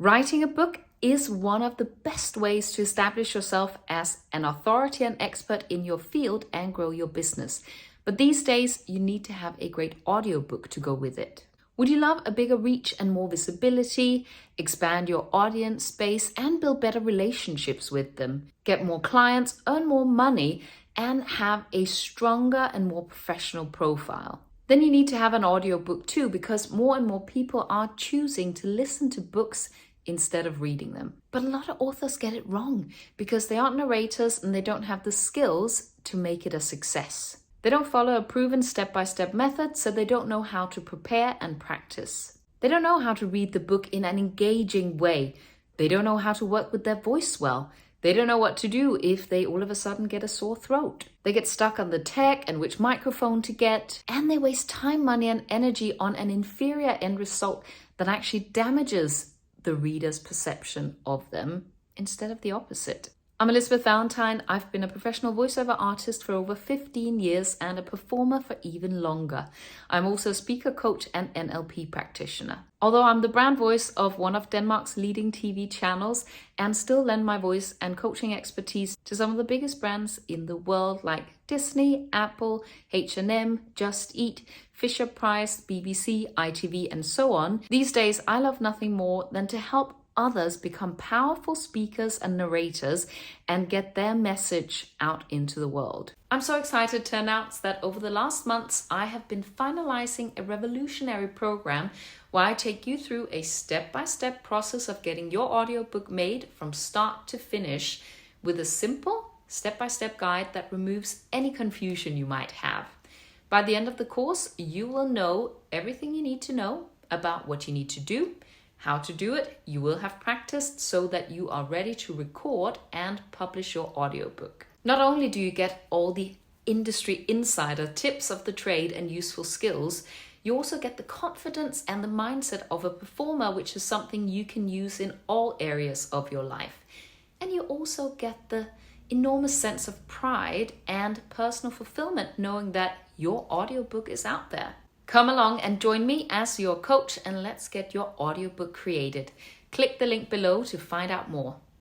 Writing a book is one of the best ways to establish yourself as an authority and expert in your field and grow your business. But these days, you need to have a great audiobook to go with it. Would you love a bigger reach and more visibility, expand your audience space, and build better relationships with them, get more clients, earn more money, and have a stronger and more professional profile? Then you need to have an audiobook too, because more and more people are choosing to listen to books instead of reading them. But a lot of authors get it wrong because they aren't narrators and they don't have the skills to make it a success. They don't follow a proven step-by-step method, so they don't know how to prepare and practice. They don't know how to read the book in an engaging way. They don't know how to work with their voice well. They don't know what to do if they all of a sudden get a sore throat. They get stuck on the tech and which microphone to get, and they waste time, money, and energy on an inferior end result that actually damages the reader's perception of them instead of the opposite. I'm Elizabeth Valentine. I've been a professional voiceover artist for over 15 years and a performer for even longer. I'm also a speaker, coach, and NLP practitioner. Although I'm the brand voice of one of Denmark's leading TV channels and still lend my voice and coaching expertise to some of the biggest brands in the world like Disney, Apple, H&M, Just Eat, Fisher-Price, BBC, ITV, and so on, these days I love nothing more than to help others become powerful speakers and narrators and get their message out into the world. I'm so excited to announce that over the last months, I have been finalizing a revolutionary program where I take you through a step-by-step process of getting your audiobook made from start to finish with a simple step-by-step guide that removes any confusion you might have. By the end of the course, you will know everything you need to know about what you need to do, how to do it. You will have practiced so that you are ready to record and publish your audiobook. Not only do you get all the industry insider tips of the trade and useful skills, you also get the confidence and the mindset of a performer, which is something you can use in all areas of your life. And you also get the enormous sense of pride and personal fulfillment knowing that your audiobook is out there. Come along and join me as your coach and let's get your audiobook created. Click the link below to find out more.